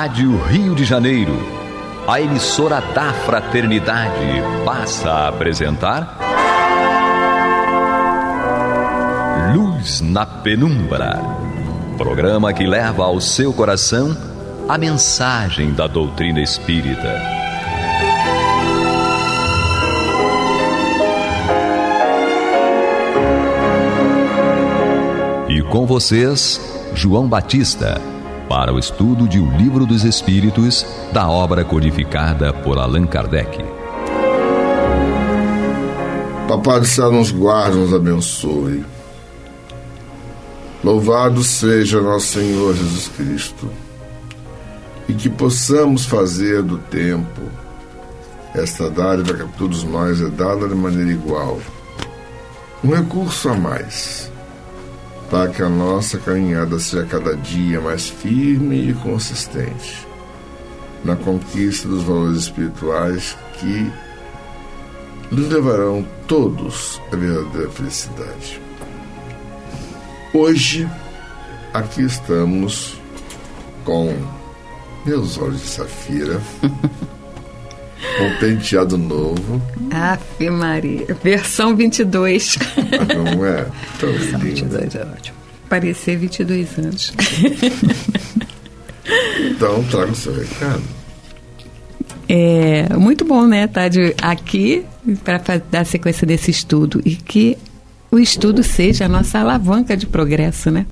Rádio Rio de Janeiro, a emissora da Fraternidade, passa a apresentar Luz na Penumbra, programa que leva ao seu coração a mensagem da doutrina espírita. E com vocês, João Batista, para o estudo de O Livro dos Espíritos, da obra codificada por Allan Kardec. Papai do céu nos guarde, nos abençoe. Louvado seja nosso Senhor Jesus Cristo, e que possamos fazer do tempo esta dádiva que a todos nós é dada de maneira igual, um recurso a mais, para que a nossa caminhada seja cada dia mais firme e consistente na conquista dos valores espirituais que nos levarão todos à verdadeira felicidade. Hoje, aqui estamos com meus olhos de safira, com um penteado novo. Ave Maria, versão 22. Não é? Tão lindo. 22 é ótimo. Parecer 22 anos. Então, traga o seu recado. É muito bom, né, estar aqui para dar sequência desse estudo e que o estudo seja a nossa alavanca de progresso, né?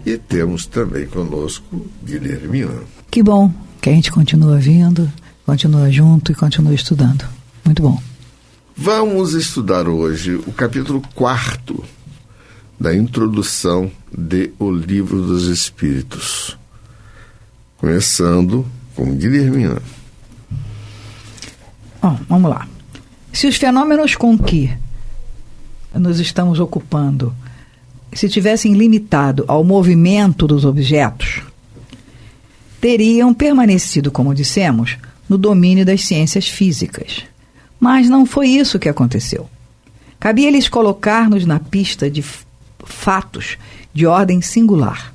E temos também conosco Guilhermina. Que bom que a gente continua vindo, continua junto e continua estudando. Muito bom. Vamos estudar hoje o capítulo 4 da introdução de O Livro dos Espíritos. Começando com Guilhermina. Bom, vamos lá. Se os fenômenos com que nos estamos ocupando se tivessem limitado ao movimento dos objetos, teriam permanecido, como dissemos, no domínio das ciências físicas. Mas não foi isso que aconteceu. Cabia-lhes colocar-nos na pista de fatos de ordem singular.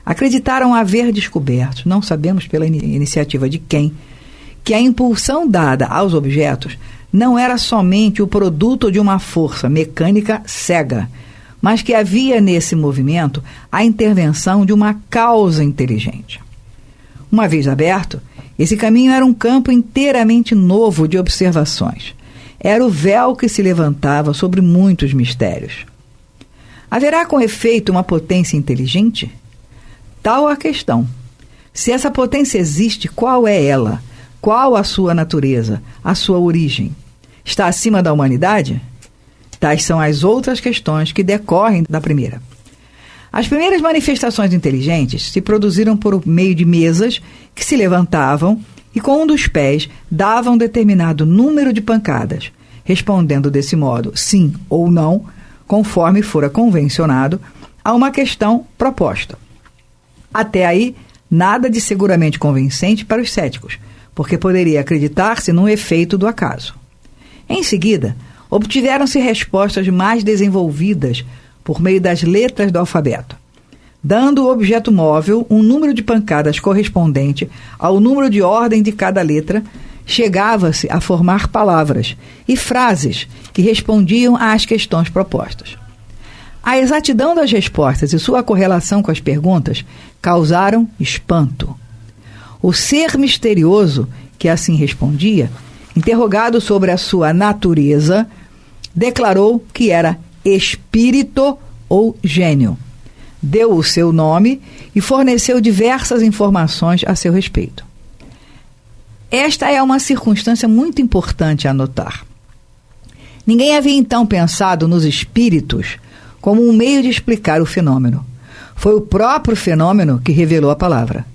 Acreditaram haver descoberto, não sabemos pela iniciativa de quem, que a impulsão dada aos objetos não era somente o produto de uma força mecânica cega, mas que havia nesse movimento a intervenção de uma causa inteligente. Uma vez aberto, esse caminho era um campo inteiramente novo de observações. Era o véu que se levantava sobre muitos mistérios. Haverá com efeito uma potência inteligente? Tal a questão. Se essa potência existe, qual é ela? Qual a sua natureza, a sua origem? Está acima da humanidade? Tais são as outras questões que decorrem da primeira. As primeiras manifestações inteligentes se produziram por meio de mesas que se levantavam e com um dos pés davam determinado número de pancadas, respondendo desse modo sim ou não, conforme fora convencionado, a uma questão proposta. Até aí, nada de seguramente convincente para os céticos, porque poderia acreditar-se num efeito do acaso. Em seguida, obtiveram-se respostas mais desenvolvidas por meio das letras do alfabeto, dando ao objeto móvel um número de pancadas correspondente ao número de ordem de cada letra, chegava-se a formar palavras e frases que respondiam às questões propostas. A exatidão das respostas e sua correlação com as perguntas causaram espanto. O ser misterioso que assim respondia, interrogado sobre a sua natureza, declarou que era espírito ou gênio. Deu o seu nome e forneceu diversas informações a seu respeito. Esta é uma circunstância muito importante a notar. Ninguém havia então pensado nos espíritos como um meio de explicar o fenômeno. Foi o próprio fenômeno que revelou a palavra.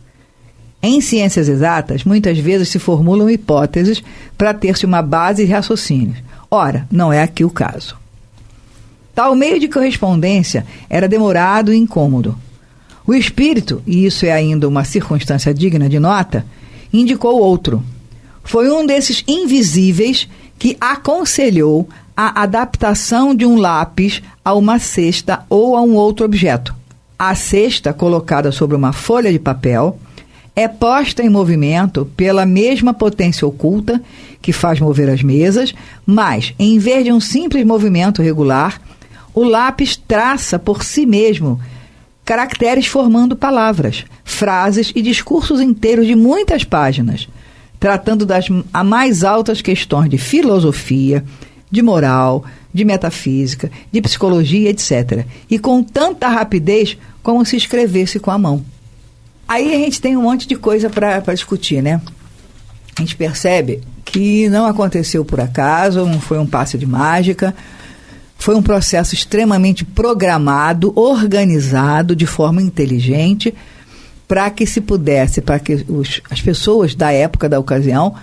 Em ciências exatas, muitas vezes se formulam hipóteses para ter-se uma base de raciocínios. Ora, não é aqui o caso. Tal meio de correspondência era demorado e incômodo. O espírito, e isso é ainda uma circunstância digna de nota, indicou outro. Foi um desses invisíveis que aconselhou a adaptação de um lápis a uma cesta ou a um outro objeto. A cesta, colocada sobre uma folha de papel, é posta em movimento pela mesma potência oculta que faz mover as mesas, mas, em vez de um simples movimento regular, o lápis traça por si mesmo caracteres formando palavras, frases e discursos inteiros de muitas páginas, tratando das mais altas questões de filosofia, de moral, de metafísica, de psicologia, etc. E com tanta rapidez como se escrevesse com a mão. Aí a gente tem um monte de coisa para discutir, né? A gente percebe que não aconteceu por acaso, não foi um passe de mágica, foi um processo extremamente programado, organizado de forma inteligente, para que se pudesse, para que as pessoas da época, da ocasião,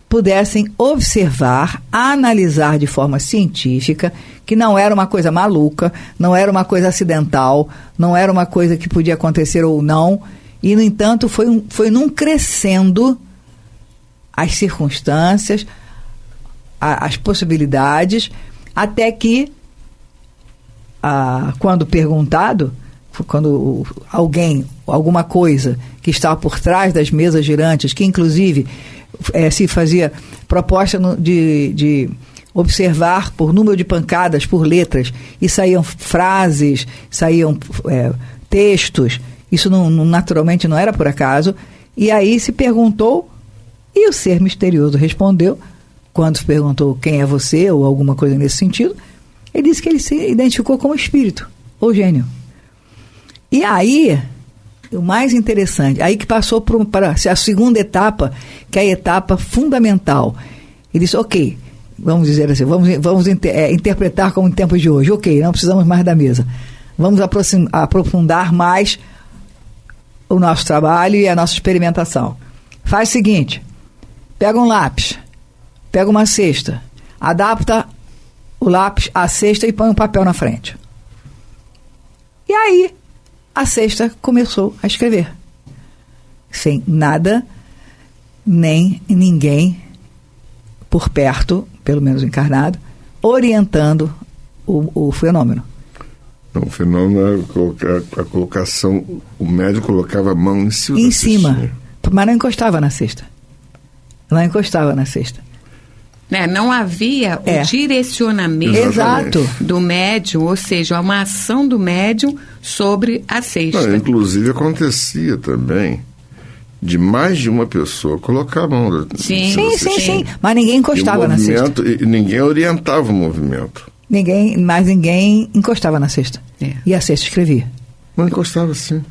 pudessem observar, analisar de forma científica, que não era uma coisa maluca, não era uma coisa acidental, não era uma coisa que podia acontecer ou não, e, no entanto, foi num crescendo as circunstâncias, as possibilidades, até que, quando perguntado, quando alguma coisa que estava por trás das mesas girantes, que inclusive se fazia proposta de observar por número de pancadas, por letras, e saíam frases, saíam textos, isso naturalmente não era por acaso, e aí se perguntou, e o ser misterioso respondeu, quando se perguntou quem é você, ou alguma coisa nesse sentido, ele disse que ele se identificou como espírito, ou gênio. E aí, o mais interessante, aí que passou para a segunda etapa, que é a etapa fundamental. Ele disse, ok, vamos dizer assim, vamos interpretar como em tempos de hoje, ok, não precisamos mais da mesa. Vamos aprofundar mais o nosso trabalho e a nossa experimentação. Faz o seguinte, pega um lápis, pega uma cesta, adapta o lápis à cesta e põe um papel na frente. E aí, a cesta começou a escrever. Sem nada, nem ninguém por perto, pelo menos encarnado, orientando o fenômeno. O fenômeno é a colocação, o médium colocava a mão em cima da cestinha. Mas não encostava na cesta. Não encostava na cesta. Não havia o direcionamento Exato. do médium, ou seja, uma ação do médium sobre a cesta. Não, inclusive acontecia também de mais de uma pessoa colocar a mão. Sim. Mas ninguém encostava na cesta. E ninguém orientava o movimento. Mas ninguém encostava na cesta. E a cesta escrevia. Não encostava, sim.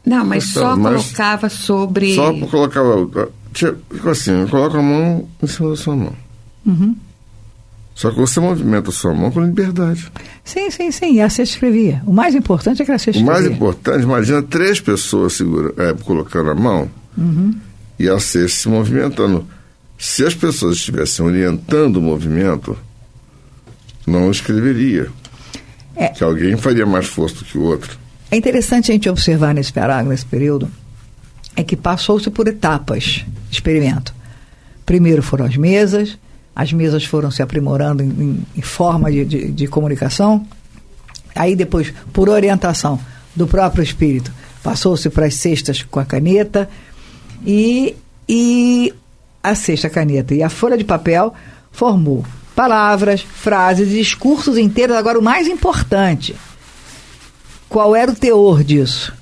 Não, mas colocava sobre... Só colocava... Tipo assim, coloca a mão em cima da sua mão. Uhum. Só que você movimenta a sua mão com liberdade. Sim. E a cesta escrevia. O mais importante é que a cesta escrevia. O mais importante, imagina 3 pessoas colocando a mão e a cesta se movimentando. Se as pessoas estivessem orientando o movimento, não escreveria. Que alguém faria mais força do que o outro. É interessante a gente observar nesse período, é que passou-se por etapas de experimento. Primeiro foram as mesas foram se aprimorando em forma de comunicação. Aí depois, por orientação do próprio espírito, passou-se para as cestas com a caneta e a cesta, a caneta e a folha de papel formou palavras, frases, discursos inteiros. Agora, o mais importante, qual era o teor disso?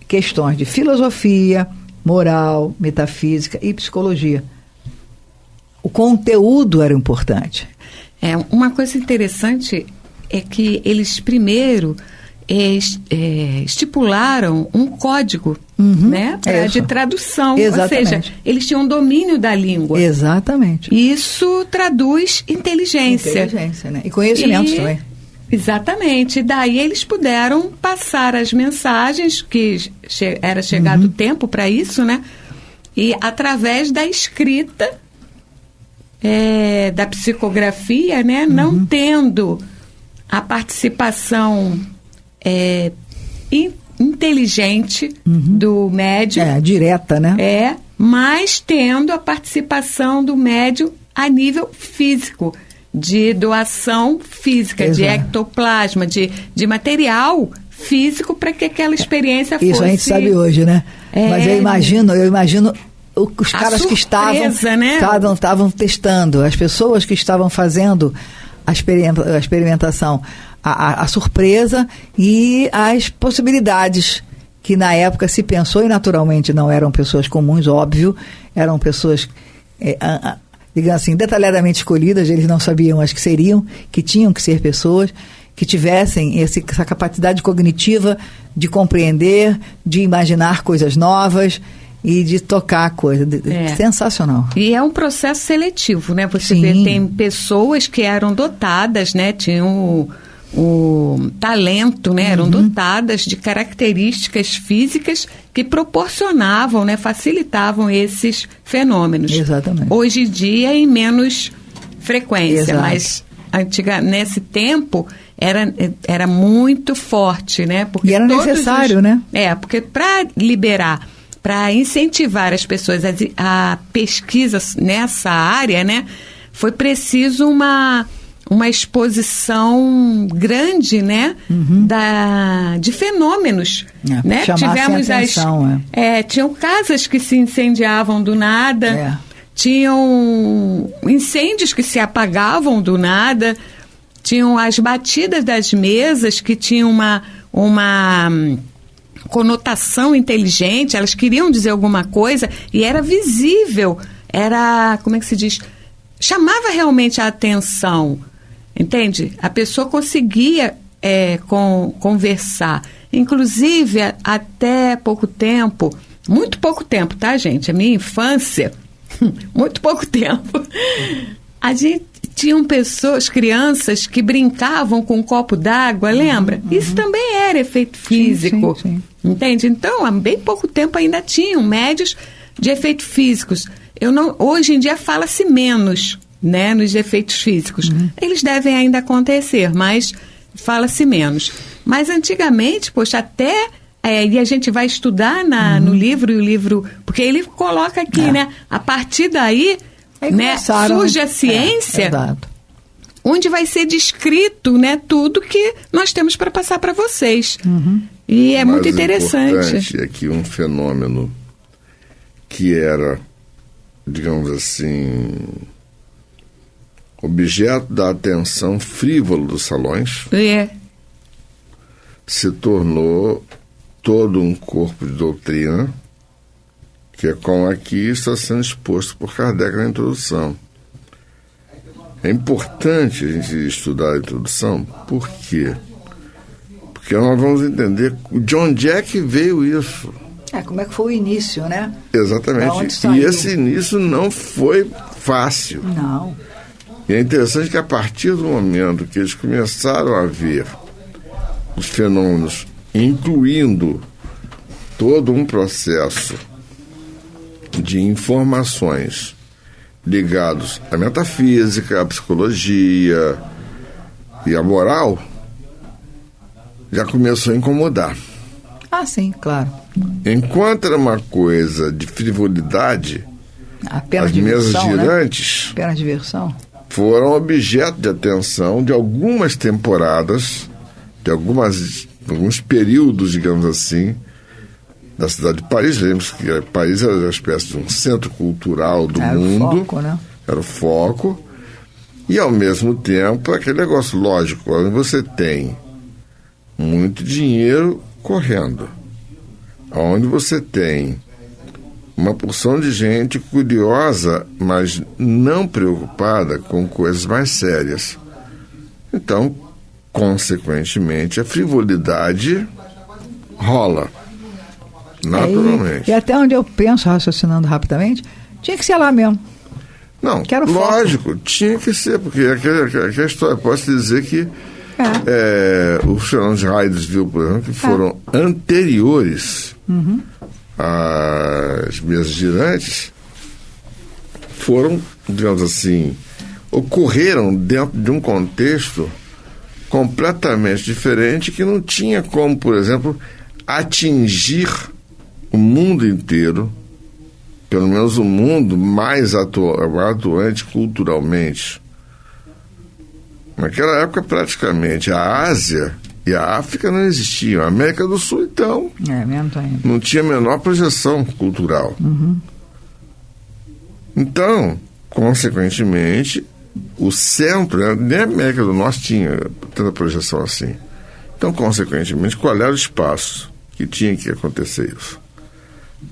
Questões de filosofia, moral, metafísica e psicologia. O conteúdo era importante. Uma coisa interessante é que eles primeiro estipularam um código de tradução. Exatamente. Ou seja, eles tinham domínio da língua. Exatamente. Isso traduz inteligência. Né? E conhecimentos também. Exatamente. E daí eles puderam passar as mensagens, que era chegado o tempo para isso, né? E através da escrita, da psicografia, né? Não tendo a participação inteligente do médium. Direta, né? Mas tendo a participação do médium a nível físico, de doação física, de ectoplasma, de material físico para que aquela experiência fosse... Isso a gente sabe hoje, né? Mas eu imagino os caras que estavam testando, as pessoas que estavam fazendo a experimentação, a surpresa e as possibilidades que na época se pensou, e naturalmente não eram pessoas comuns, óbvio, eram pessoas, digamos assim, detalhadamente escolhidas, eles não sabiam as que tinham que ser pessoas que tivessem essa capacidade cognitiva de compreender, de imaginar coisas novas e de tocar a coisa. Sensacional. E é um processo seletivo, né? Você vê, tem pessoas que eram dotadas, né? Tinham o talento, né? Eram dotadas de características físicas que proporcionavam, né? Facilitavam esses fenômenos. Exatamente. Hoje em dia, em menos frequência, mas nesse tempo era muito forte, né? Porque e era necessário, né? Porque para liberar, para incentivar as pessoas a pesquisa nessa área, né? Foi preciso uma exposição grande, né? De fenômenos, né? Tivemos atenção, tinham casas que se incendiavam do nada, tinham incêndios que se apagavam do nada, tinham as batidas das mesas que tinham uma conotação inteligente, elas queriam dizer alguma coisa e era visível, como é que se diz? Chamava realmente a atenção, entende? A pessoa conseguia conversar. Inclusive, até pouco tempo, muito pouco tempo, tá, gente? A minha infância, muito pouco tempo, a gente tinham crianças que brincavam com um copo d'água, lembra? Isso também era efeito físico, sim. Entende? Então, há bem pouco tempo ainda tinham médios de efeitos físicos. Hoje em dia fala-se menos, né, nos efeitos físicos. Eles devem ainda acontecer, mas fala-se menos. Mas antigamente, poxa, até... e a gente vai estudar no livro, e o livro... Porque ele coloca aqui, né? A partir daí... Né, surge a ciência, onde vai ser descrito, né, tudo que nós temos para passar para vocês. E é muito interessante. É que um fenômeno que era, digamos assim, objeto da atenção frívola dos salões, se tornou todo um corpo de doutrina, que é como aqui está sendo exposto por Kardec na introdução. É importante a gente estudar a introdução, por quê? Porque nós vamos entender de onde é que veio isso. Como é que foi o início, né? Exatamente. E esse início não foi fácil. Não. E é interessante que a partir do momento que eles começaram a ver os fenômenos, incluindo todo um processo de informações ligados à metafísica, à psicologia e à moral, já começou a incomodar. Sim, claro. Enquanto era uma coisa de frivolidade, as mesas girantes, né? Apenas diversão, foram objeto de atenção de algumas temporadas, de alguns períodos, digamos assim, da cidade de Paris. Lembra que Paris era uma espécie de um centro cultural do mundo. Era o foco, né? Era o foco. E, ao mesmo tempo, aquele negócio lógico, quando você tem muito dinheiro correndo, onde você tem uma porção de gente curiosa, mas não preocupada com coisas mais sérias. Então, consequentemente, a frivolidade rola. Naturalmente. E até onde eu penso, raciocinando rapidamente, tinha que ser lá mesmo. Não, lógico, tinha que ser, porque aquela história, posso dizer que os fenômenos de Hydesville, por exemplo, que foram anteriores às mesas girantes, foram, digamos assim, ocorreram dentro de um contexto completamente diferente, que não tinha como, por exemplo, atingir o mundo inteiro, pelo menos o mundo mais atuante culturalmente. Naquela época, praticamente, a Ásia E a África não existia. A América do Sul, então, não tinha a menor projeção cultural. Então, consequentemente, o centro, né, nem a América do Norte tinha tanta projeção assim. Então, consequentemente, qual era o espaço que tinha que acontecer isso?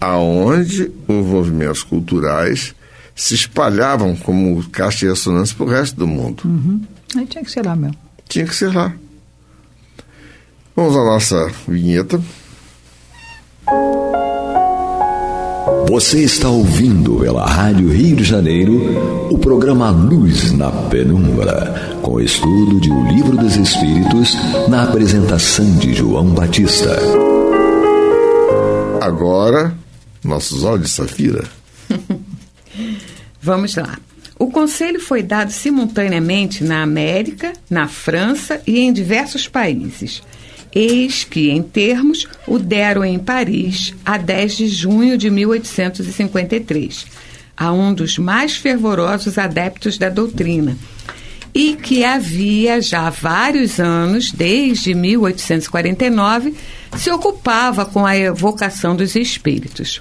Aonde os movimentos culturais se espalhavam como caixa de ressonância para o resto do mundo. Aí tinha que ser lá mesmo. Tinha que ser lá. Vamos à nossa vinheta. Você está ouvindo pela Rádio Rio de Janeiro o programa Luz na Penumbra, com o estudo de O Livro dos Espíritos, na apresentação de João Batista. Agora, nossos olhos de Safira. Vamos lá. O conselho foi dado simultaneamente na América, na França e em diversos países. Eis que, em termos, o deram em Paris, a 10 de junho de 1853, a um dos mais fervorosos adeptos da doutrina, e que havia já vários anos, desde 1849, se ocupava com a evocação dos espíritos.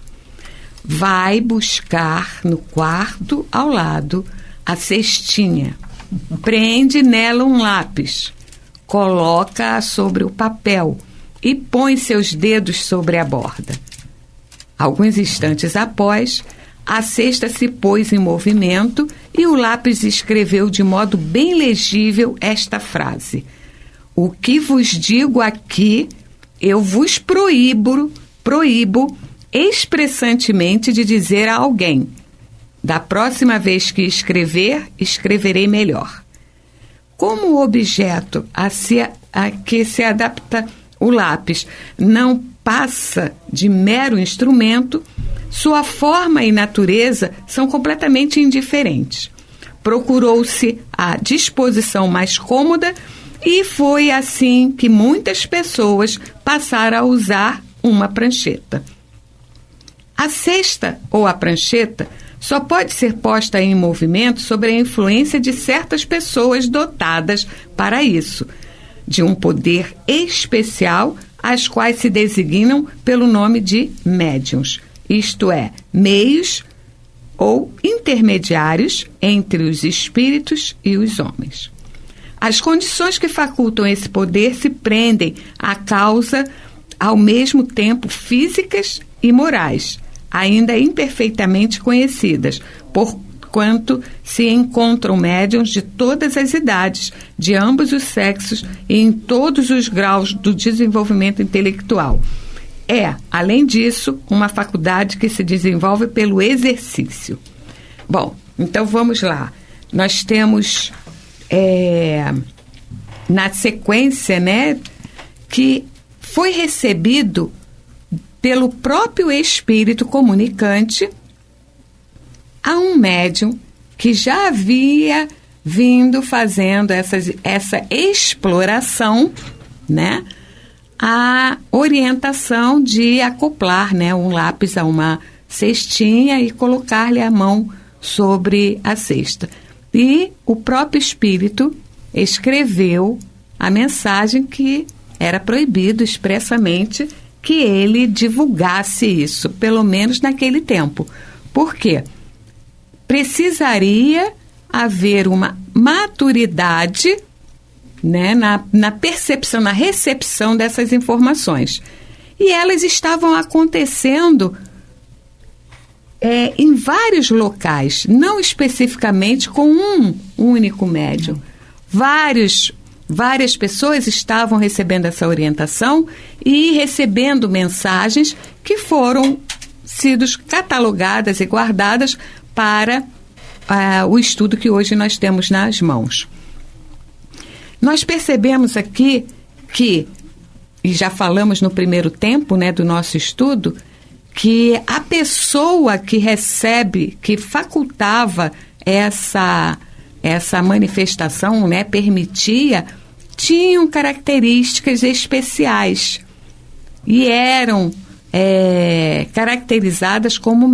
Vai buscar no quarto ao lado a cestinha, prende nela um lápis, coloca-a sobre o papel e põe seus dedos sobre a borda. Alguns instantes após, a cesta se pôs em movimento e o lápis escreveu de modo bem legível esta frase: "O que vos digo aqui, eu vos proíbo expressantemente de dizer a alguém. Da próxima vez que escrever, escreverei melhor." Como o objeto a que se adapta o lápis não passa de mero instrumento, sua forma e natureza são completamente indiferentes. Procurou-se a disposição mais cômoda e foi assim que muitas pessoas passaram a usar uma prancheta. A cesta ou a prancheta só pode ser posta em movimento sob a influência de certas pessoas dotadas para isso, de um poder especial, as quais se designam pelo nome de médiuns, isto é, meios ou intermediários entre os espíritos e os homens. As condições que facultam esse poder se prendem à causa, ao mesmo tempo físicas e morais, ainda imperfeitamente conhecidas, porquanto se encontram médiuns de todas as idades, de ambos os sexos e em todos os graus do desenvolvimento intelectual. É, além disso, uma faculdade que se desenvolve pelo exercício. Bom, então vamos lá. Nós temos, na sequência, né, que foi recebido pelo próprio espírito comunicante a um médium que já havia vindo fazendo essa exploração, né, a orientação de acoplar, né, um lápis a uma cestinha e colocar-lhe a mão sobre a cesta. E o próprio espírito escreveu a mensagem que era proibido expressamente que ele divulgasse isso, pelo menos naquele tempo. Por quê? Precisaria haver uma maturidade, né, na percepção, na recepção dessas informações. E elas estavam acontecendo em vários locais, não especificamente com um único médium. Várias pessoas estavam recebendo essa orientação e recebendo mensagens que foram sido catalogadas e guardadas para o estudo que hoje nós temos nas mãos. Nós percebemos aqui que, e já falamos no primeiro tempo, né, do nosso estudo, que a pessoa que recebe, que facultava essa manifestação, né, permitia, tinham características especiais e eram caracterizadas como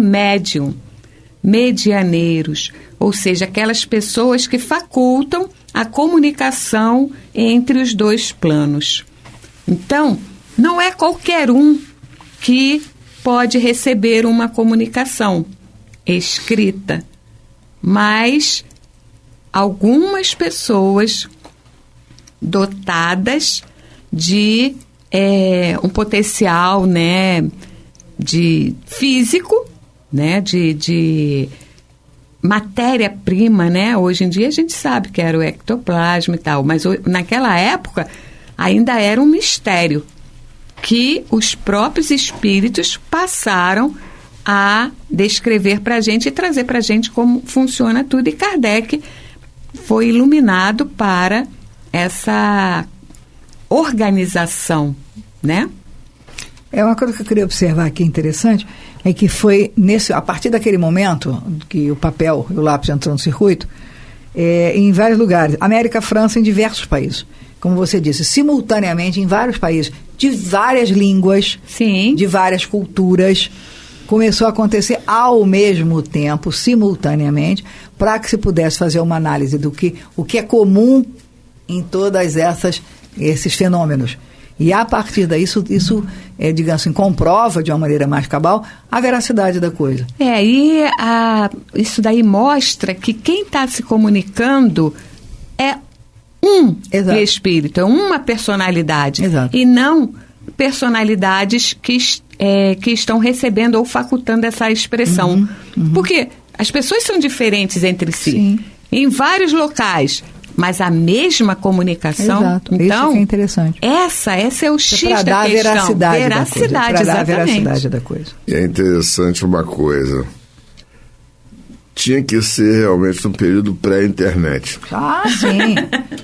medianeiros, ou seja, aquelas pessoas que facultam a comunicação entre os dois planos. Então, não é qualquer um que pode receber uma comunicação escrita, mas algumas pessoas dotadas de um potencial, né, de físico, né, de matéria-prima, né? Hoje em dia a gente sabe que era o ectoplasma e tal, mas naquela época ainda era um mistério que os próprios espíritos passaram a descrever para a gente e trazer para a gente como funciona tudo. E Kardec foi iluminado para essa organização, né? Uma coisa que eu queria observar aqui interessante é que foi a partir daquele momento que o papel e o lápis entrou no circuito, em vários lugares, América, França, em diversos países, como você disse, simultaneamente em vários países, de várias línguas, sim, de várias culturas, começou a acontecer ao mesmo tempo, simultaneamente, para que se pudesse fazer uma análise do o que é comum em todas esses fenômenos. E a partir daí, isso digamos assim, comprova de uma maneira mais cabal a veracidade da coisa. Isso daí mostra que quem está se comunicando é um Exato. espírito, é uma personalidade. Exato. E não personalidades que estão recebendo ou facultando essa expressão. Porque as pessoas são diferentes entre si. Sim. Em vários locais, mas a mesma comunicação. Exato. Então, isso que é interessante. Esse é o X pra da dar questão. Veracidade exatamente. dar a veracidade da coisa. E é interessante uma coisa. Tinha que ser realmente um período pré-internet. Ah, sim.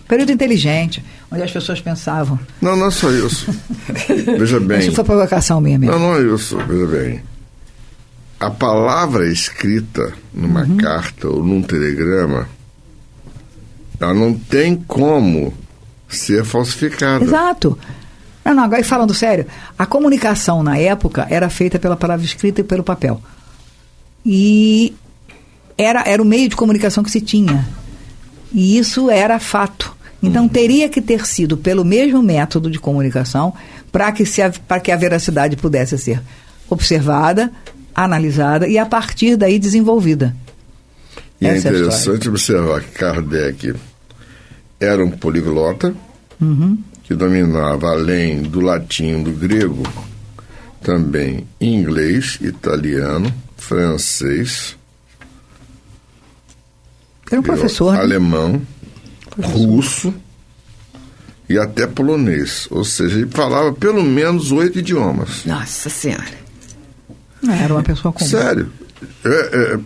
Período inteligente, onde as pessoas pensavam. Não é só isso. Veja bem. Isso foi provocação minha mesmo. Não é isso. Veja bem. A palavra escrita numa carta ou num telegrama, ela não tem como ser falsificada. Exato. Não, agora falando sério, a comunicação na época era feita pela palavra escrita e pelo papel. E era o meio de comunicação que se tinha. E isso era fato. Então teria que ter sido pelo mesmo método de comunicação para que a veracidade pudesse ser observada, analisada e a partir daí desenvolvida. E Essa é interessante observar que Kardec era um poliglota, que dominava, além do latim e do grego, também inglês, italiano, francês, Era um professor, né? alemão, russo e até polonês. Ou seja, ele falava pelo menos 8 idiomas. Nossa Senhora. Era uma pessoa comum. Sério.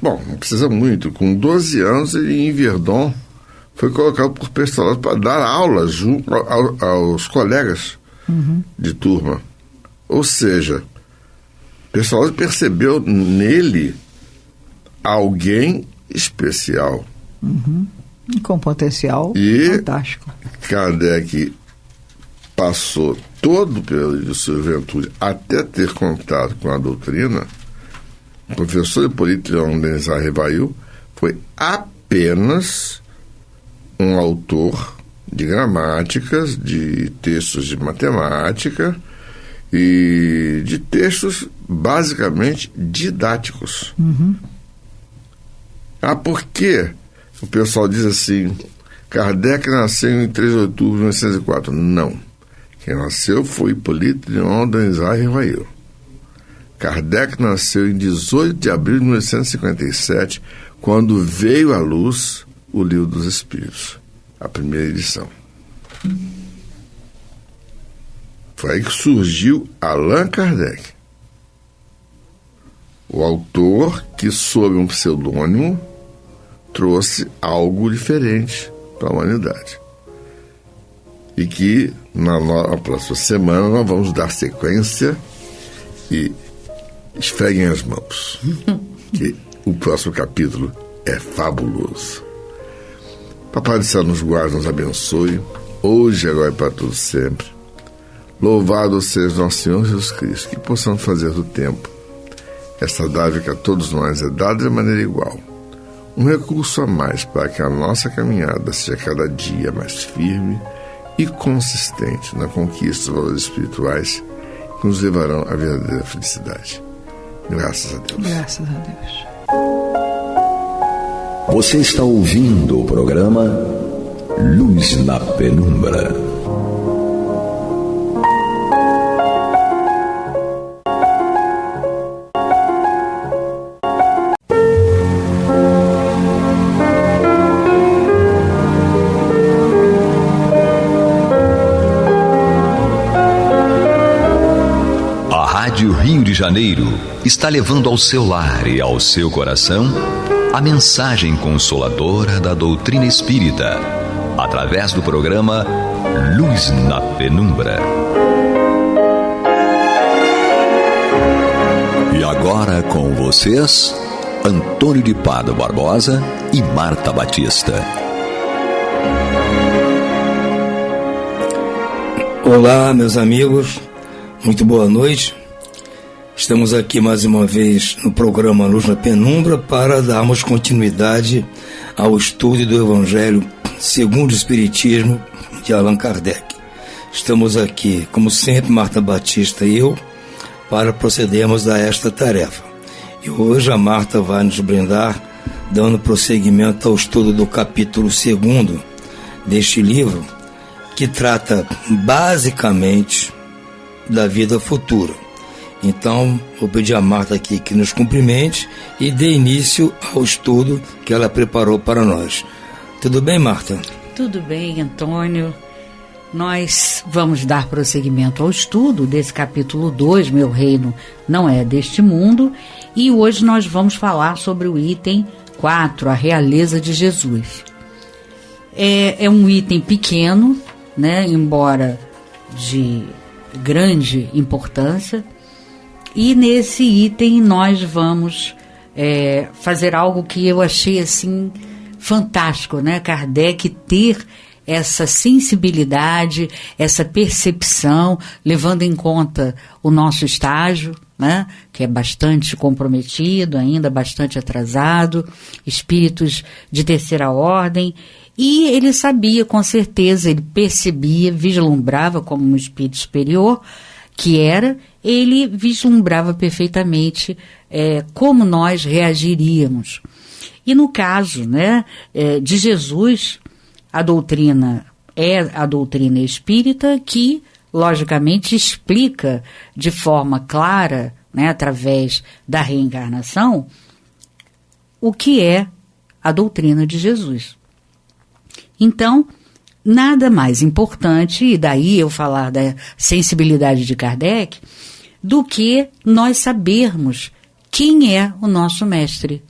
Bom, não precisa muito. Com 12 anos, ele em Verdun foi colocado por Pestalozzi para dar aulas junto aos colegas de turma. Ou seja, Pestalozzi percebeu nele alguém especial. Com potencial fantástico. Kardec passou todo o período de sua juventude até ter contato com a doutrina. O professor Hipólito Leon Denis Rivail foi apenas um autor de gramáticas, de textos de matemática e de textos basicamente didáticos. Por quê? O pessoal diz assim, Kardec nasceu em 3 de outubro de 1904. Não. Quem nasceu foi Hipólito Leon Denis Rivail. Kardec nasceu em 18 de abril de 1957, quando veio à luz o Livro dos Espíritos, a primeira edição. Foi aí que surgiu Allan Kardec, o autor que, sob um pseudônimo, trouxe algo diferente para a humanidade. E que, na próxima semana, nós vamos dar sequência e esfreguem as mãos, que o próximo capítulo é fabuloso. Papai do céu nos guarde, nos abençoe, hoje, agora e para todos sempre. Louvado seja nosso Senhor Jesus Cristo, que possamos fazer do tempo essa dádiva que a todos nós é dada de maneira igual. Um recurso a mais para que a nossa caminhada seja cada dia mais firme e consistente na conquista dos valores espirituais que nos levarão à verdadeira felicidade. Graças a Deus. Graças a Deus. Você está ouvindo o programa Luz na Penumbra. A Rádio Rio de Janeiro está levando ao seu lar e ao seu coração a mensagem consoladora da doutrina espírita, através do programa Luz na Penumbra. E agora com vocês, Antônio de Pádua Barbosa e Marta Batista. Olá, meus amigos, muito boa noite. Estamos aqui mais uma vez no programa Luz na Penumbra para darmos continuidade ao estudo do Evangelho segundo o Espiritismo de Allan Kardec. Estamos aqui, como sempre, Marta Batista e eu, para procedermos a esta tarefa. E hoje a Marta vai nos brindar, dando prosseguimento ao estudo do capítulo 2 deste livro, que trata basicamente da vida futura. Então, vou pedir a Marta aqui que nos cumprimente e dê início ao estudo que ela preparou para nós. Tudo bem, Marta? Tudo bem, Antônio. Nós vamos dar prosseguimento ao estudo desse capítulo 2, Meu Reino Não É Deste Mundo, e hoje nós vamos falar sobre o item 4, a Realeza de Jesus. É um item pequeno, né, embora de grande importância, e nesse item nós vamos fazer algo que eu achei assim fantástico, né? Kardec ter essa sensibilidade, essa percepção, levando em conta o nosso estágio, né? Que é bastante comprometido, ainda bastante atrasado, espíritos de terceira ordem, e ele sabia com certeza, ele percebia, vislumbrava como um espírito superior que era, ele vislumbrava perfeitamente como nós reagiríamos. E no caso, né, de Jesus, a doutrina é a doutrina espírita que, logicamente, explica de forma clara, né, através da reencarnação, o que é a doutrina de Jesus. Então, nada mais importante, e daí eu falar da sensibilidade de Kardec, do que nós sabermos quem é o nosso mestre,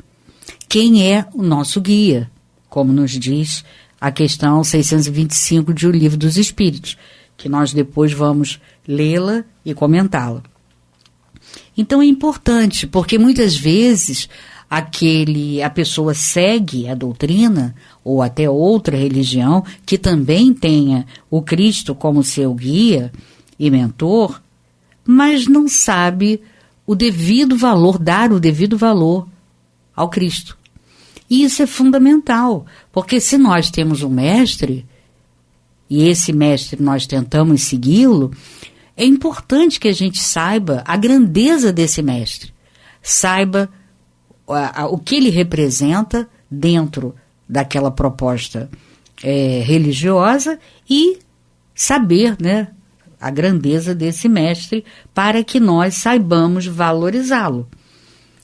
quem é o nosso guia, como nos diz a questão 625 de O Livro dos Espíritos, que nós depois vamos lê-la e comentá-la. Então é importante, porque muitas vezes a pessoa segue a doutrina ou até outra religião que também tenha o Cristo como seu guia e mentor, mas não sabe o devido valor, dar o devido valor ao Cristo. E isso é fundamental, porque se nós temos um mestre, e esse mestre nós tentamos segui-lo, é importante que a gente saiba a grandeza desse mestre, saiba o que ele representa dentro daquela proposta religiosa e saber, né, a grandeza desse mestre para que nós saibamos valorizá-lo.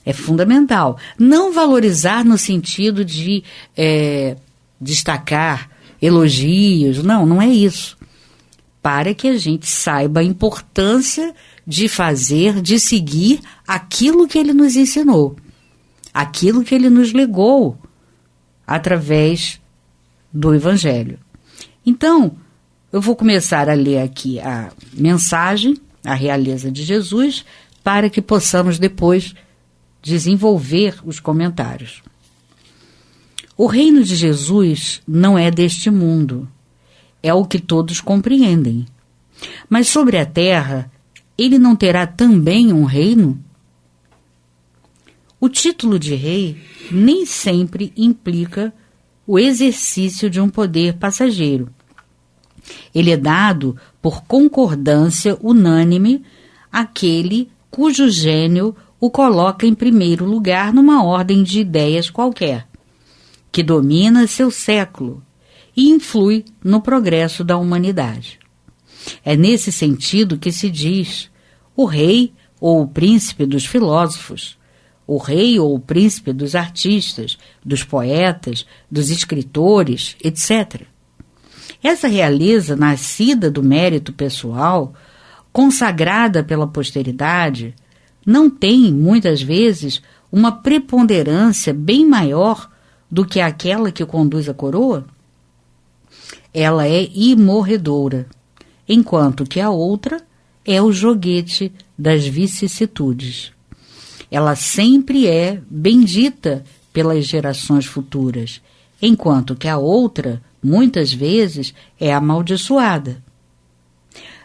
É fundamental. Não valorizar no sentido de destacar elogios, não é isso. Para que a gente saiba a importância de fazer, de seguir aquilo que ele nos ensinou, aquilo que ele nos legou através do Evangelho. Então, eu vou começar a ler aqui a mensagem, a Realeza de Jesus, para que possamos depois desenvolver os comentários. O reino de Jesus não é deste mundo, é o que todos compreendem. Mas sobre a terra, ele não terá também um reino? O título de rei nem sempre implica o exercício de um poder passageiro. Ele é dado por concordância unânime àquele cujo gênio o coloca em primeiro lugar numa ordem de ideias qualquer, que domina seu século e influi no progresso da humanidade. É nesse sentido que se diz o rei ou o príncipe dos filósofos, o rei ou o príncipe dos artistas, dos poetas, dos escritores, etc. Essa realeza nascida do mérito pessoal, consagrada pela posteridade, não tem, muitas vezes, uma preponderância bem maior do que aquela que conduz à coroa? Ela é imorredoura, enquanto que a outra é o joguete das vicissitudes. Ela sempre é bendita pelas gerações futuras, enquanto que a outra, muitas vezes, é amaldiçoada.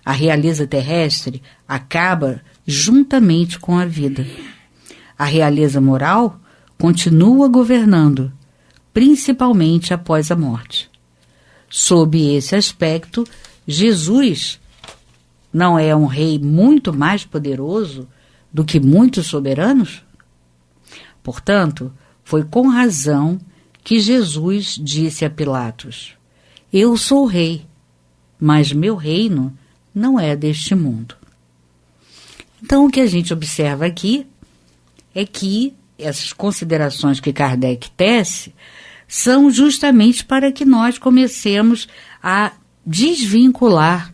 A realeza terrestre acaba juntamente com a vida. A realeza moral continua governando, principalmente após a morte. Sob esse aspecto, Jesus não é um rei muito mais poderoso do que muitos soberanos? Portanto, foi com razão que Jesus disse a Pilatos: eu sou rei, mas meu reino não é deste mundo. Então, o que a gente observa aqui é que essas considerações que Kardec tece são justamente para que nós comecemos a desvincular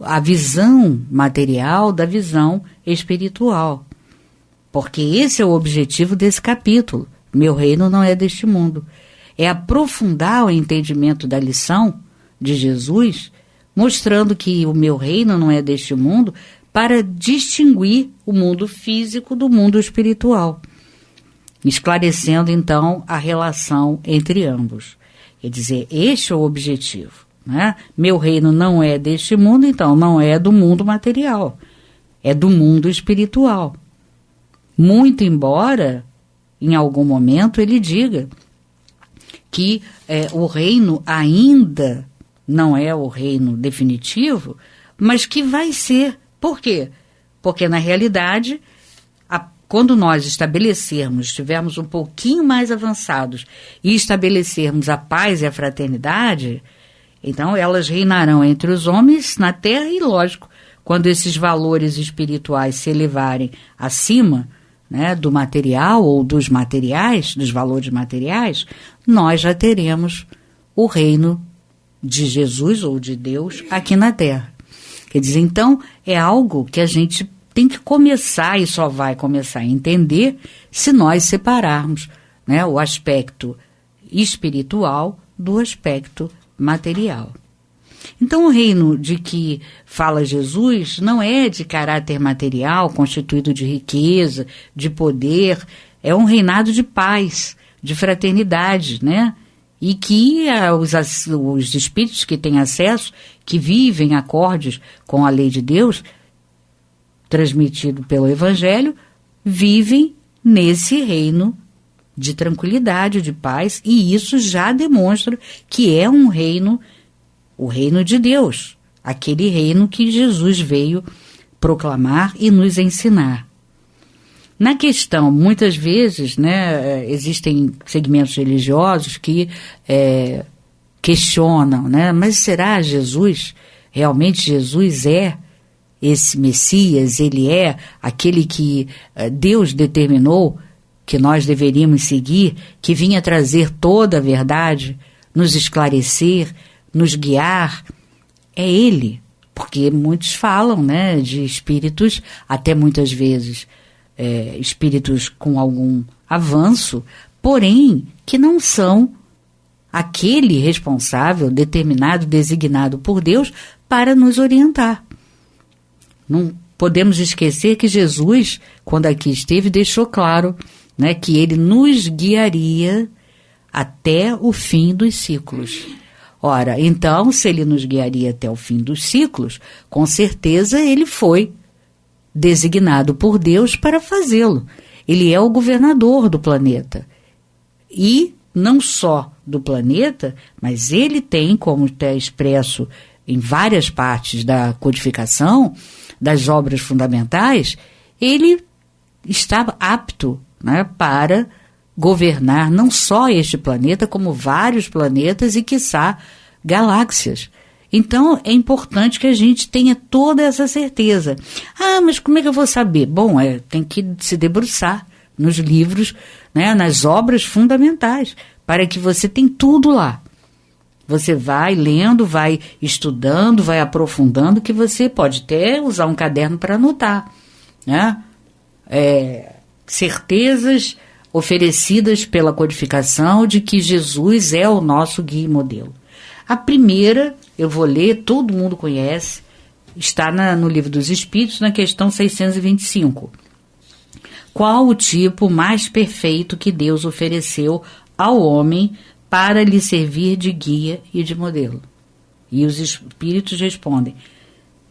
a visão material da visão espiritual. Porque esse é o objetivo desse capítulo. Meu reino não é deste mundo. É aprofundar o entendimento da lição de Jesus, mostrando que o meu reino não é deste mundo, para distinguir o mundo físico do mundo espiritual, esclarecendo então a relação entre ambos. Quer dizer, este é o objetivo, né? Meu reino não é deste mundo, então não é do mundo material, é do mundo espiritual. Muito embora, em algum momento, ele diga que o reino ainda não é o reino definitivo, mas que vai ser. Por quê? Porque, na realidade, quando nós estivermos um pouquinho mais avançados e estabelecermos a paz e a fraternidade, então elas reinarão entre os homens na terra e, lógico, quando esses valores espirituais se elevarem acima, né, do material ou dos materiais, dos valores materiais, nós já teremos o reino de Jesus ou de Deus aqui na terra. Quer dizer, então, é algo que a gente tem que começar e só vai começar a entender se nós separarmos, né, o aspecto espiritual do aspecto material. Então, o reino de que fala Jesus não é de caráter material, constituído de riqueza, de poder, é um reinado de paz, de fraternidade, né? E que os espíritos que têm acesso, que vivem acordes com a lei de Deus, transmitido pelo Evangelho, vivem nesse reino de tranquilidade, de paz, e isso já demonstra que é um reino, o reino de Deus, aquele reino que Jesus veio proclamar e nos ensinar. Na questão, muitas vezes, né, existem segmentos religiosos que questionam, né, mas será Jesus, realmente Jesus é esse Messias, ele é aquele que Deus determinou que nós deveríamos seguir, que vinha trazer toda a verdade, nos esclarecer, nos guiar? É ele, porque muitos falam, né, de espíritos, até muitas vezes espíritos com algum avanço, porém que não são aquele responsável, determinado, designado por Deus para nos orientar. Não podemos esquecer que Jesus, quando aqui esteve, deixou claro, né, que ele nos guiaria até o fim dos ciclos. Ora, então, se ele nos guiaria até o fim dos ciclos, com certeza ele foi designado por Deus para fazê-lo. Ele é o governador do planeta. E não só do planeta, mas ele tem, como está expresso em várias partes da codificação, das obras fundamentais, ele estava apto, né, para governar não só este planeta, como vários planetas e, quiçá, galáxias. Então, é importante que a gente tenha toda essa certeza. Ah, mas como é que eu vou saber? Bom, tem que se debruçar nos livros, né, nas obras fundamentais, para que você tenha tudo lá. Você vai lendo, vai estudando, vai aprofundando, que você pode até usar um caderno para anotar, né? Certezas oferecidas pela codificação de que Jesus é o nosso guia e modelo. A primeira, eu vou ler, todo mundo conhece, está no Livro dos Espíritos, na questão 625. Qual o tipo mais perfeito que Deus ofereceu ao homem para lhe servir de guia e de modelo? E os Espíritos respondem,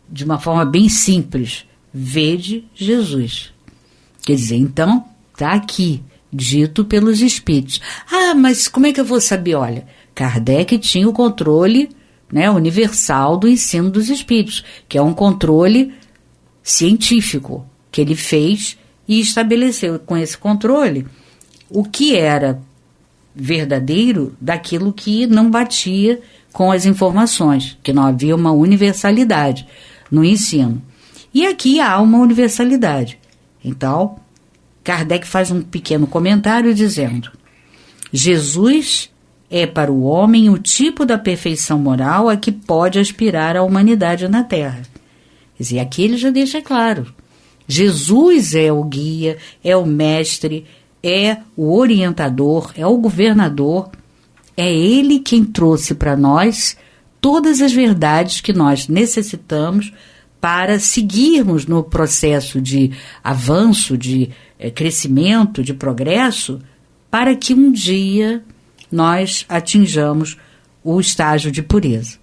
de uma forma bem simples, vede Jesus. Quer dizer, então, está aqui, dito pelos Espíritos. Ah, mas como é que eu vou saber? Olha, Kardec tinha o controle, né, universal do ensino dos Espíritos, que é um controle científico que ele fez e estabeleceu com esse controle o que era verdadeiro daquilo que não batia com as informações, que não havia uma universalidade no ensino. E aqui há uma universalidade. Então, Kardec faz um pequeno comentário dizendo: Jesus é para o homem o tipo da perfeição moral a que pode aspirar a humanidade na Terra. Quer dizer, aqui ele já deixa claro. Jesus é o guia, é o mestre, é o orientador, é o governador. É ele quem trouxe para nós todas as verdades que nós necessitamos para seguirmos no processo de avanço, de crescimento, de progresso, para que um dia nós atinjamos o estágio de pureza.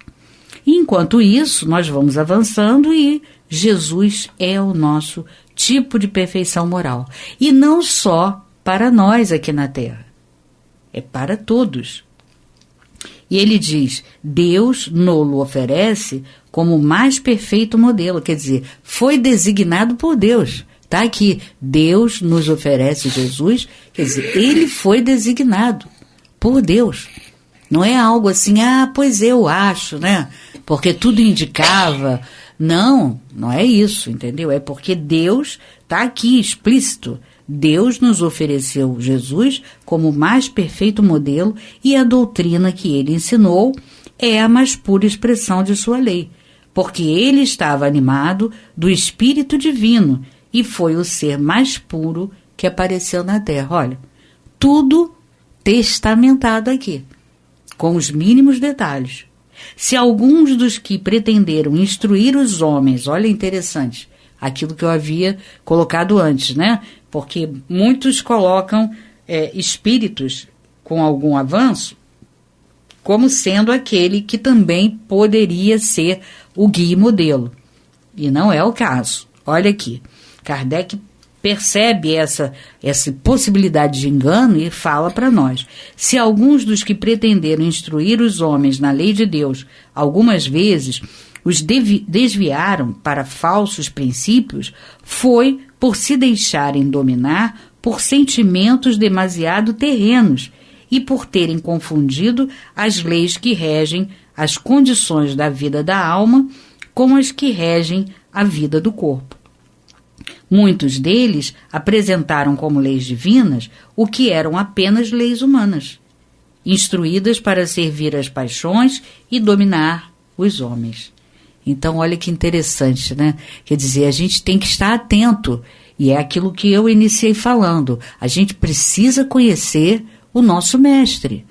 E enquanto isso, nós vamos avançando e Jesus é o nosso tipo de perfeição moral. E não só para nós aqui na Terra, é para todos. E ele diz, Deus nos oferece como o mais perfeito modelo, quer dizer, foi designado por Deus. Está aqui, Deus nos oferece Jesus, quer dizer, ele foi designado por Deus. Não é algo assim, pois eu acho, né? Porque tudo indicava. Não, não é isso, entendeu? É porque Deus está aqui explícito. Deus nos ofereceu Jesus como o mais perfeito modelo e a doutrina que ele ensinou é a mais pura expressão de sua lei, porque ele estava animado do Espírito Divino e foi o ser mais puro que apareceu na Terra. Olha, tudo testamentado aqui, com os mínimos detalhes. Se alguns dos que pretenderam instruir os homens, olha interessante, aquilo que eu havia colocado antes, né? Porque muitos colocam espíritos com algum avanço como sendo aquele que também poderia ser o guia e modelo. E não é o caso. Olha aqui, Kardec percebe essa possibilidade de engano e fala para nós. Se alguns dos que pretenderam instruir os homens na lei de Deus, algumas vezes os desviaram para falsos princípios, foi por se deixarem dominar por sentimentos demasiado terrenos e por terem confundido as leis que regem as condições da vida da alma com as que regem a vida do corpo. Muitos deles apresentaram como leis divinas o que eram apenas leis humanas, instruídas para servir as paixões e dominar os homens. Então, olha que interessante, né? Quer dizer, a gente tem que estar atento, e é aquilo que eu iniciei falando. A gente precisa conhecer o nosso mestre,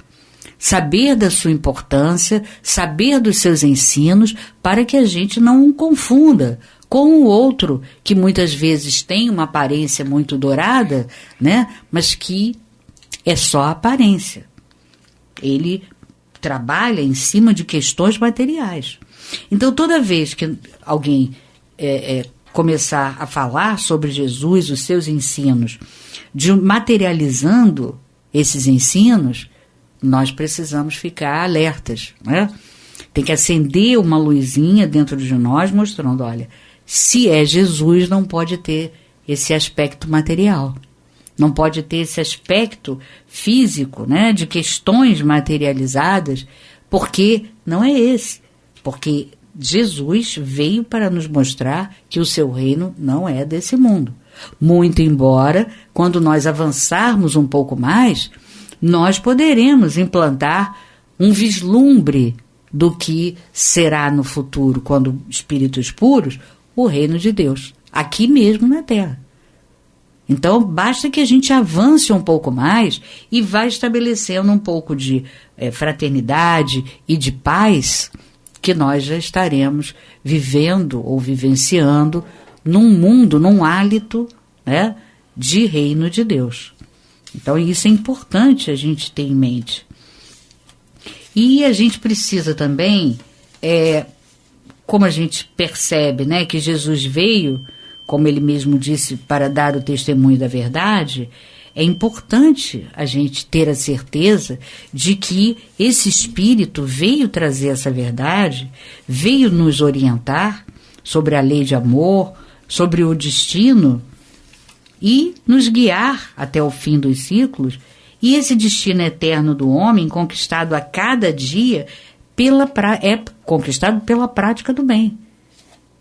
saber da sua importância, saber dos seus ensinos, para que a gente não o confunda com o outro, que muitas vezes tem uma aparência muito dourada, né? Mas que é só aparência. Ele trabalha em cima de questões materiais. Então, toda vez que alguém começar a falar sobre Jesus, os seus ensinos, materializando esses ensinos, nós precisamos ficar alertas, né? tem que acender uma luzinha dentro de nós, mostrando, olha, se é Jesus, não pode ter esse aspecto material. Não pode ter esse aspecto físico, né, de questões materializadas, porque não é esse. Porque Jesus veio para nos mostrar que o seu reino não é desse mundo. Muito embora, quando nós avançarmos um pouco mais, nós poderemos implantar um vislumbre do que será no futuro, quando espíritos puros, o reino de Deus, aqui mesmo na Terra. Então, basta que a gente avance um pouco mais e vá estabelecendo um pouco de fraternidade e de paz, que nós já estaremos vivendo ou vivenciando num mundo, num hálito, né, de reino de Deus. Então, isso é importante a gente ter em mente. E a gente precisa também, como a gente percebe, né, que Jesus veio, como ele mesmo disse, para dar o testemunho da verdade, é importante a gente ter a certeza de que esse Espírito veio trazer essa verdade, veio nos orientar sobre a lei de amor, sobre o destino e nos guiar até o fim dos ciclos, e esse destino eterno do homem, conquistado a cada dia, é conquistado pela prática do bem.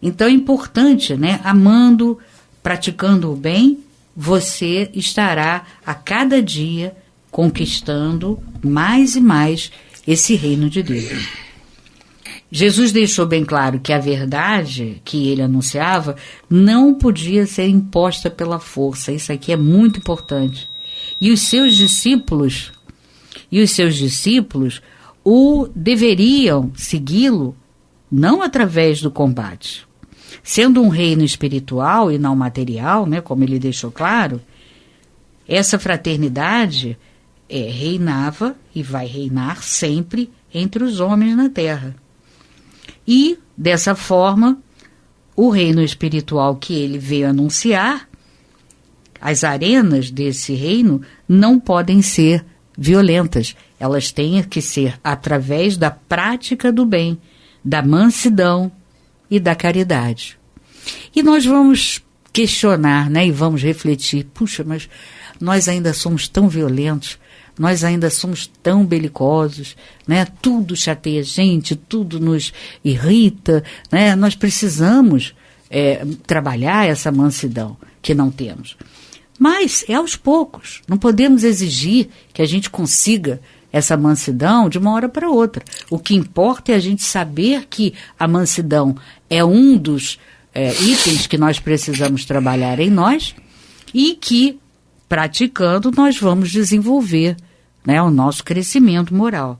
Então é importante, né? Amando, praticando o bem, você estará a cada dia conquistando mais e mais esse reino de Deus. Jesus deixou bem claro que a verdade que ele anunciava não podia ser imposta pela força. Isso aqui é muito importante. E os seus discípulos o deveriam segui-lo não através do combate. Sendo um reino espiritual e não material, né, como ele deixou claro, essa fraternidade reinava e vai reinar sempre entre os homens na terra. E, dessa forma, o reino espiritual que ele veio anunciar, as arenas desse reino não podem ser violentas. Elas têm que ser através da prática do bem, da mansidão e da caridade. E nós vamos questionar, né, e vamos refletir, puxa, mas nós ainda somos tão violentos, nós ainda somos tão belicosos, né, tudo chateia a gente, tudo nos irrita, né, nós precisamos trabalhar essa mansidão que não temos. Mas é aos poucos, não podemos exigir que a gente consiga essa mansidão de uma hora para outra. O que importa é a gente saber que a mansidão é um dos itens que nós precisamos trabalhar em nós e que, praticando, nós vamos desenvolver, né, o nosso crescimento moral.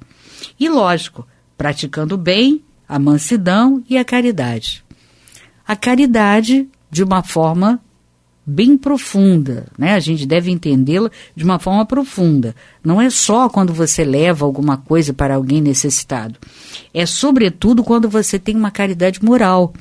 E, lógico, praticando bem, a mansidão e a caridade. A caridade de uma forma bem profunda, né? A gente deve entendê-la de uma forma profunda. Não é só quando você leva alguma coisa para alguém necessitado. É sobretudo quando você tem uma caridade moral,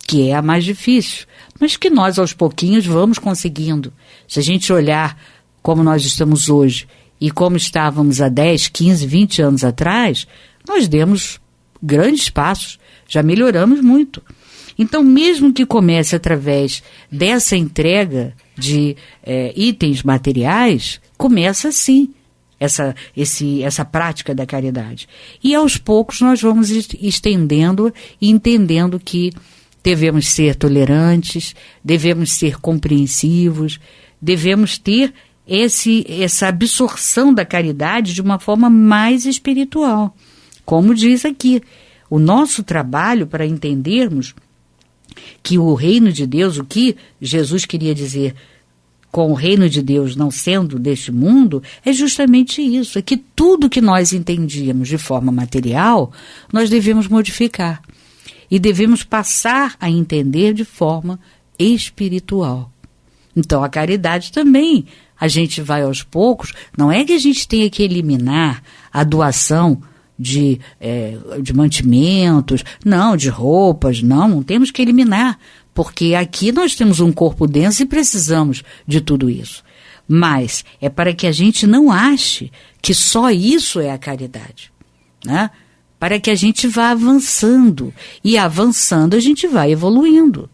que é a mais difícil, mas que nós aos pouquinhos vamos conseguindo. Se a gente olhar como nós estamos hoje e como estávamos há 10, 15, 20 anos atrás, nós demos grandes passos, já melhoramos muito. Então, mesmo que comece através dessa entrega de itens materiais, começa assim essa prática da caridade. E aos poucos nós vamos estendendo e entendendo que devemos ser tolerantes, devemos ser compreensivos, devemos ter essa absorção da caridade de uma forma mais espiritual. Como diz aqui, o nosso trabalho para entendermos que o reino de Deus, o que Jesus queria dizer com o reino de Deus não sendo deste mundo, é justamente isso, é que tudo que nós entendíamos de forma material, nós devemos modificar e devemos passar a entender de forma espiritual. Então, a caridade também, a gente vai aos poucos, não é que a gente tenha que eliminar a doação de mantimentos, não, de roupas, não temos que eliminar, porque aqui nós temos um corpo denso e precisamos de tudo isso. Mas é para que a gente não ache que só isso é a caridade, né? para que a gente vá avançando. E avançando, a gente vai evoluindo.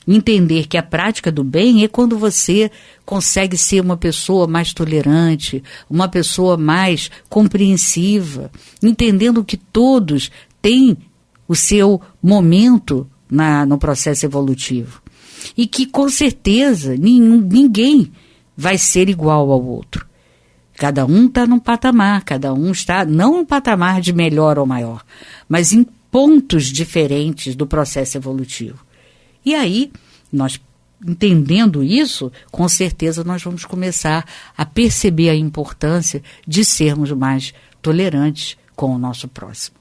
Entender que a prática do bem é quando você consegue ser uma pessoa mais tolerante, uma pessoa mais compreensiva, entendendo que todos têm o seu momento no processo evolutivo. E que, com certeza, ninguém vai ser igual ao outro. Cada um está num patamar, cada um está, não num patamar de melhor ou maior, mas em pontos diferentes do processo evolutivo. E aí, nós entendendo isso, com certeza nós vamos começar a perceber a importância de sermos mais tolerantes com o nosso próximo.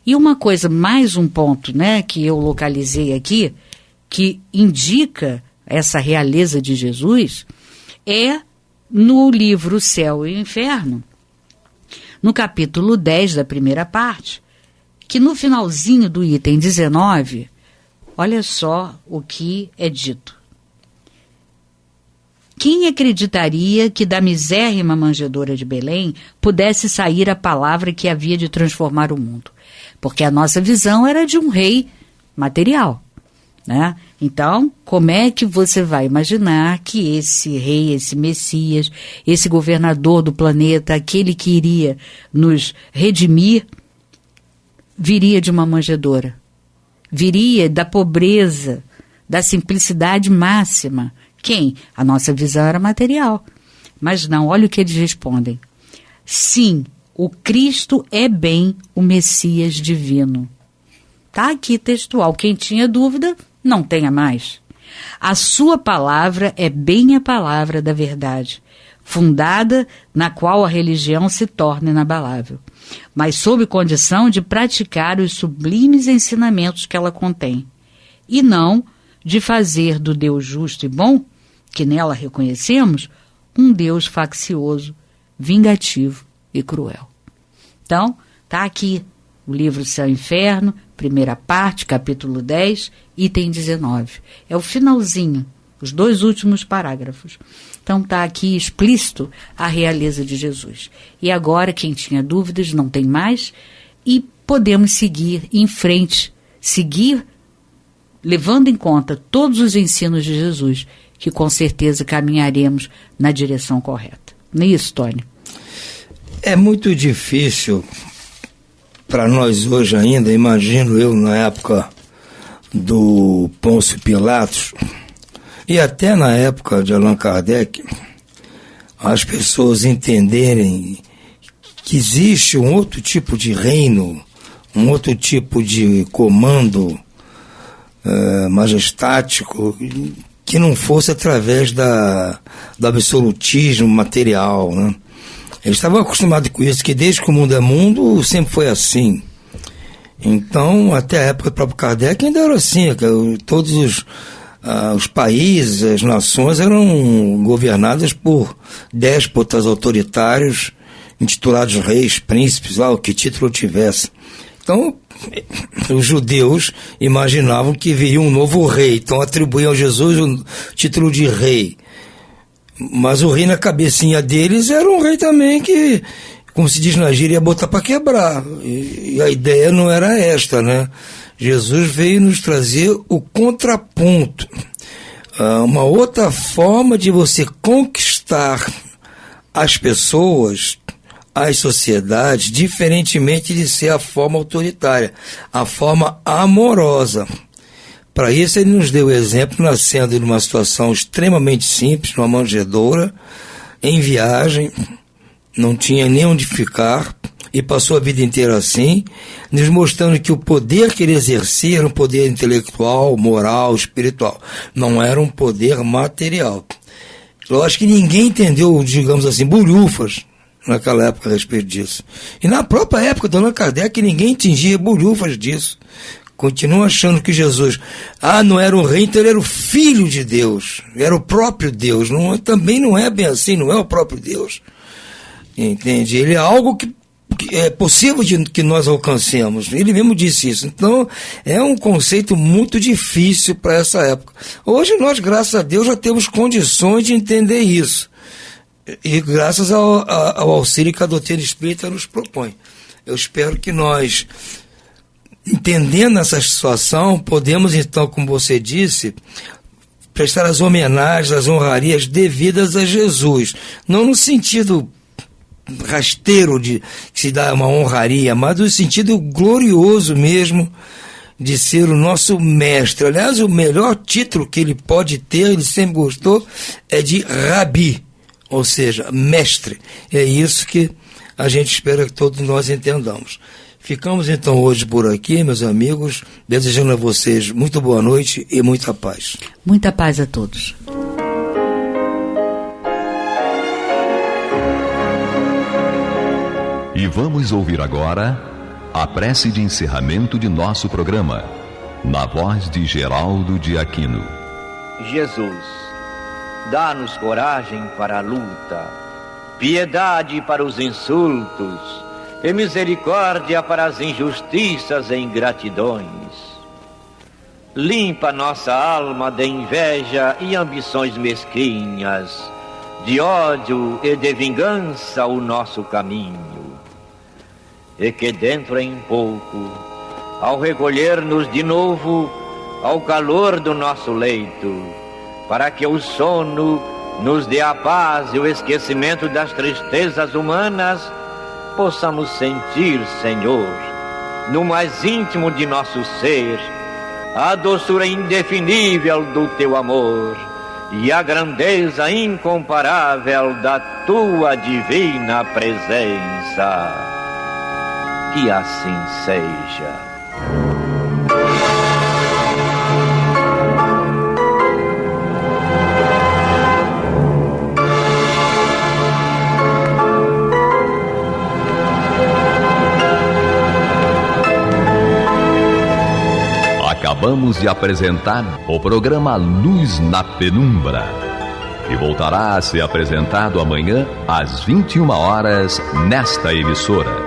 E uma coisa, mais um ponto, né, que eu localizei aqui, que indica essa realeza de Jesus, é no livro Céu e Inferno, no capítulo 10 da primeira parte, que no finalzinho do item 19, olha só o que é dito. Quem acreditaria que da misérrima manjedoura de Belém pudesse sair a palavra que havia de transformar o mundo? Porque a nossa visão era de um rei material, né? Então, como é que você vai imaginar que esse rei, esse Messias, esse governador do planeta, aquele que iria nos redimir, viria de uma manjedoura? Viria da pobreza, da simplicidade máxima. Quem? A nossa visão era material. Mas não, olha o que eles respondem. Sim, o Cristo é bem o Messias divino. Está aqui textual. Quem tinha dúvida, não tenha mais. A sua palavra é bem a palavra da verdade, fundada na qual a religião se torna inabalável, mas sob condição de praticar os sublimes ensinamentos que ela contém, e não de fazer do Deus justo e bom, que nela reconhecemos, um Deus faccioso, vingativo e cruel. Então, está aqui o livro Céu e Inferno, primeira parte, capítulo 10, item 19. É o finalzinho, os 2 últimos parágrafos. Então está aqui explícito a realeza de Jesus. E agora, quem tinha dúvidas, não tem mais, e podemos seguir em frente, seguir levando em conta todos os ensinos de Jesus, que com certeza caminharemos na direção correta. Não é isso, Tony? É muito difícil para nós hoje ainda, imagino eu na época do Pôncio Pilatos e até na época de Allan Kardec, as pessoas entenderem que existe um outro tipo de reino, um outro tipo de comando majestático que não fosse através do absolutismo material, né? Eles estavam acostumados com isso, que desde que o mundo é mundo, sempre foi assim. Então, até a época do próprio Kardec ainda era assim, todos os países, as nações eram governadas por déspotas autoritários, intitulados reis, príncipes, lá o que título tivesse. Então, os judeus imaginavam que viria um novo rei, então atribuíam a Jesus o título de rei. Mas o rei na cabecinha deles era um rei também que, como se diz na gíria, ia botar para quebrar. E a ideia não era esta, né? Jesus veio nos trazer o contraponto. Uma outra forma de você conquistar as pessoas, as sociedades, diferentemente de ser a forma autoritária, a forma amorosa. Para isso ele nos deu o exemplo, nascendo numa situação extremamente simples, numa manjedoura, em viagem, não tinha nem onde ficar, e passou a vida inteira assim, nos mostrando que o poder que ele exercia era um poder intelectual, moral, espiritual, não era um poder material. Eu acho que ninguém entendeu, digamos assim, bolhufas naquela época a respeito disso. E na própria época do Allan Kardec ninguém atingia bolhufas disso. Continuam achando que Jesus, não era o rei, então ele era o filho de Deus, era o próprio Deus. Também não é bem assim, não é o próprio Deus. Entende? Ele é algo que é possível que nós alcancemos. Ele mesmo disse isso. Então, é um conceito muito difícil para essa época. Hoje nós, graças a Deus, já temos condições de entender isso. E graças ao auxílio que a doutrina espírita nos propõe. Eu espero que nós, entendendo essa situação, podemos então, como você disse, prestar as homenagens, as honrarias devidas a Jesus. Não no sentido rasteiro de que se dá uma honraria, mas no sentido glorioso mesmo de ser o nosso mestre. Aliás, o melhor título que ele pode ter, ele sempre gostou, é de Rabi, ou seja, mestre. É isso que a gente espera que todos nós entendamos. Ficamos então hoje por aqui, meus amigos, desejando a vocês muito boa noite e muita paz. Muita paz a todos. E vamos ouvir agora a prece de encerramento de nosso programa, na voz de Geraldo de Aquino. Jesus, dá-nos coragem para a luta, piedade para os insultos e misericórdia para as injustiças e ingratidões. Limpa nossa alma de inveja e ambições mesquinhas, de ódio e de vingança o nosso caminho. E que dentro em pouco, ao recolher-nos de novo ao calor do nosso leito, para que o sono nos dê a paz e o esquecimento das tristezas humanas, possamos sentir, Senhor, no mais íntimo de nosso ser, a doçura indefinível do Teu amor e a grandeza incomparável da Tua divina presença. Que assim seja. Acabamos de apresentar o programa Luz na Penumbra, que voltará a ser apresentado amanhã às 21 horas nesta emissora.